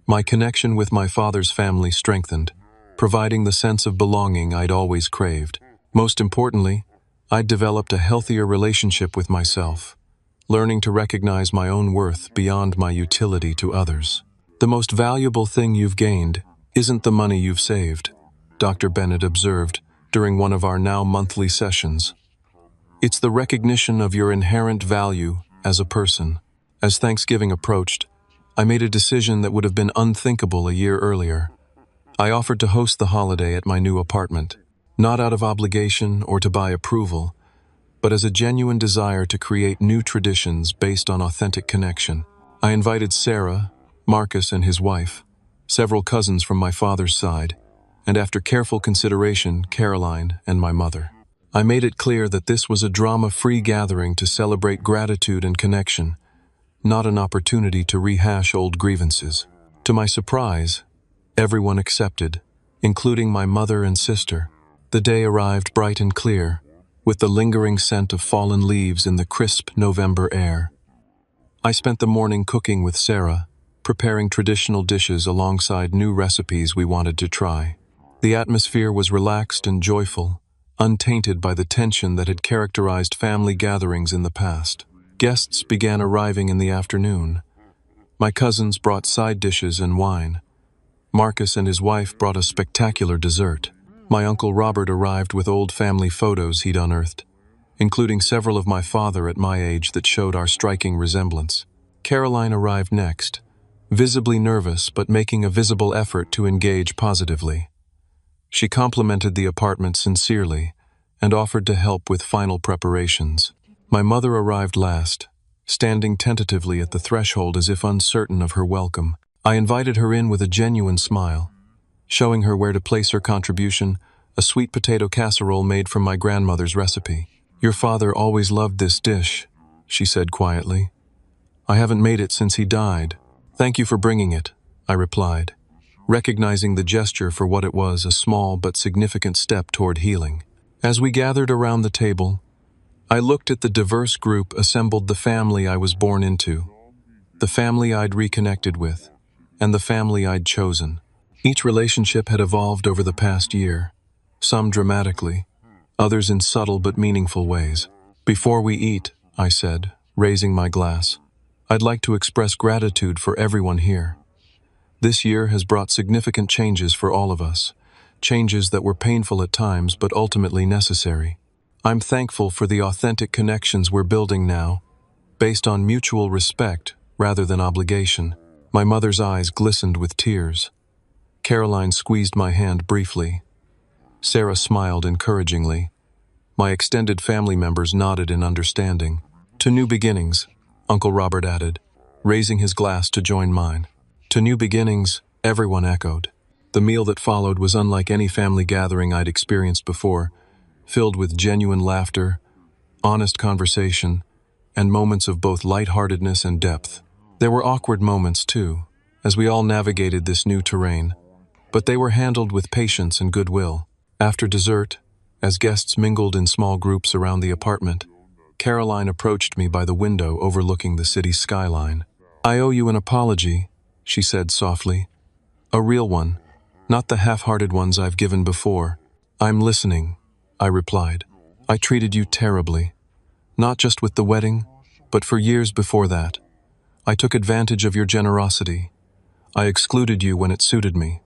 My connection with my father's family strengthened, providing the sense of belonging I'd always craved. Most importantly, I'd developed a healthier relationship with myself, learning to recognize my own worth beyond my utility to others. "The most valuable thing you've gained isn't the money you've saved," Dr. Bennett observed during one of our now monthly sessions. "It's the recognition of your inherent value as a person." As Thanksgiving approached, I made a decision that would have been unthinkable a year earlier. I offered to host the holiday at my new apartment, not out of obligation or to buy approval, but as a genuine desire to create new traditions based on authentic connection. I invited Sarah, Marcus and his wife, several cousins from my father's side, and after careful consideration, Caroline and my mother. I made it clear that this was a drama-free gathering to celebrate gratitude and connection, not an opportunity to rehash old grievances. To my surprise, everyone accepted, including my mother and sister. The day arrived bright and clear, with the lingering scent of fallen leaves in the crisp November air. I spent the morning cooking with Sarah, preparing traditional dishes alongside new recipes we wanted to try. The atmosphere was relaxed and joyful, untainted by the tension that had characterized family gatherings in the past. Guests began arriving in the afternoon. My cousins brought side dishes and wine, Marcus and his wife brought a spectacular dessert. My Uncle Robert arrived with old family photos he'd unearthed, including several of my father at my age that showed our striking resemblance. Caroline arrived next, visibly nervous but making a visible effort to engage positively. She complimented the apartment sincerely and offered to help with final preparations. My mother arrived last, standing tentatively at the threshold as if uncertain of her welcome. I invited her in with a genuine smile, showing her where to place her contribution, a sweet potato casserole made from my grandmother's recipe. "Your father always loved this dish," she said quietly. "I haven't made it since he died." "Thank you for bringing it," I replied, recognizing the gesture for what it was, a small but significant step toward healing. As we gathered around the table, I looked at the diverse group assembled, the family I was born into, the family I'd reconnected with, and the family I'd chosen. Each relationship had evolved over the past year, some dramatically, others in subtle but meaningful ways. "Before we eat," I said, raising my glass, "I'd like to express gratitude for everyone here. This year has brought significant changes for all of us, changes that were painful at times but ultimately necessary. I'm thankful for the authentic connections we're building now, based on mutual respect rather than obligation." My mother's eyes glistened with tears. Caroline squeezed my hand briefly. Sarah smiled encouragingly. My extended family members nodded in understanding. "To new beginnings," Uncle Robert added, raising his glass to join mine. "To new beginnings," everyone echoed. The meal that followed was unlike any family gathering I'd experienced before, filled with genuine laughter, honest conversation, and moments of both lightheartedness and depth. There were awkward moments, too, as we all navigated this new terrain, but they were handled with patience and goodwill. After dessert, as guests mingled in small groups around the apartment, Caroline approached me by the window overlooking the city's skyline. "I owe you an apology," she said softly. "A real one, not the half-hearted ones I've given before." "I'm listening," I replied. "I treated you terribly, not just with the wedding, but for years before that. I took advantage of your generosity. I excluded you when it suited me.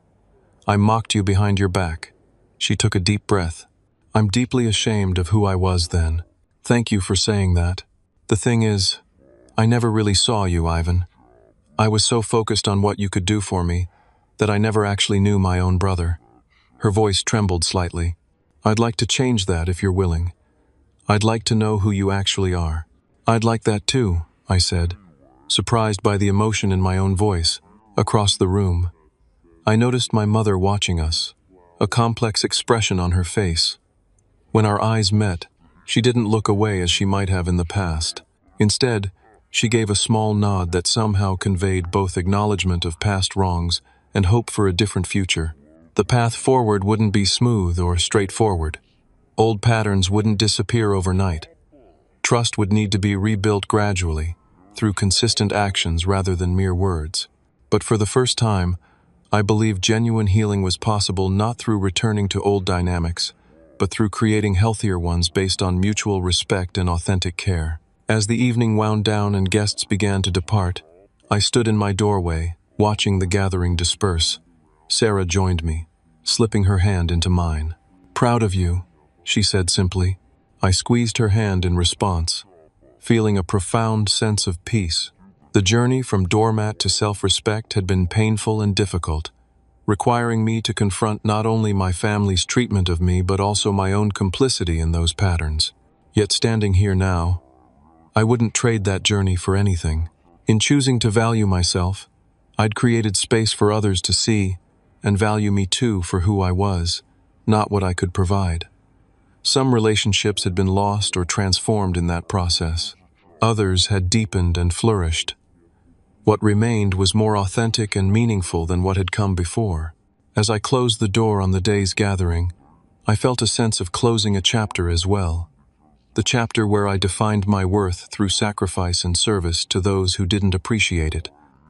I mocked you behind your back." She took a deep breath. "I'm deeply ashamed of who I was then. Thank you for saying that. The thing is, I never really saw you, Ivan. I was so focused on what you could do for me that I never actually knew my own brother." Her voice trembled slightly. "I'd like to change that if you're willing. I'd like to know who you actually are." "I'd like that too," I said, surprised by the emotion in my own voice. Across the room, I noticed my mother watching us, a complex expression on her face. When our eyes met, she didn't look away as she might have in the past. Instead, she gave a small nod that somehow conveyed both acknowledgement of past wrongs and hope for a different future. The path forward wouldn't be smooth or straightforward. Old patterns wouldn't disappear overnight. Trust would need to be rebuilt gradually, through consistent actions rather than mere words. But for the first time, I believed genuine healing was possible not through returning to old dynamics, but through creating healthier ones based on mutual respect and authentic care. As the evening wound down and guests began to depart, I stood in my doorway, watching the gathering disperse. Sarah joined me, slipping her hand into mine. "Proud of you," she said simply. I squeezed her hand in response, feeling a profound sense of peace. The journey from doormat to self-respect had been painful and difficult, requiring me to confront not only my family's treatment of me but also my own complicity in those patterns. Yet standing here now, I wouldn't trade that journey for anything. In choosing to value myself, I'd created space for others to see and value me too for who I was, not what I could provide. Some relationships had been lost or transformed in that process. Others had deepened and flourished. What remained was more authentic and meaningful than what had come before. As I closed the door on the day's gathering, I felt a sense of closing a chapter as well. The chapter where I defined my worth through sacrifice and service to those who didn't appreciate it.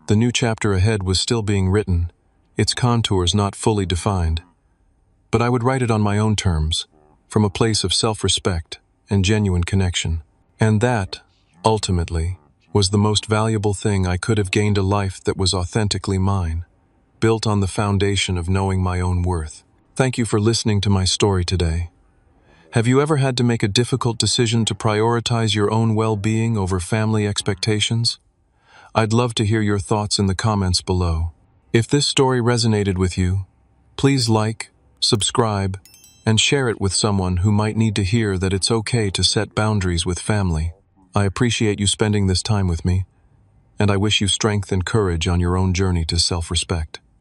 The new chapter ahead was still being written, its contours not fully defined. But I would write it on my own terms, from a place of self-respect and genuine connection. And that, ultimately, was the most valuable thing I could have gained, a life that was authentically mine. built on the foundation of knowing my own worth. Thank you for listening to my story today. Have you ever had to make a difficult decision to prioritize your own well-being over family expectations? I'd love to hear your thoughts in the comments below. If this story resonated with you, please like, subscribe, and share it with someone who might need to hear that it's okay to set boundaries with family. I appreciate you spending this time with me, and I wish you strength and courage on your own journey to self-respect.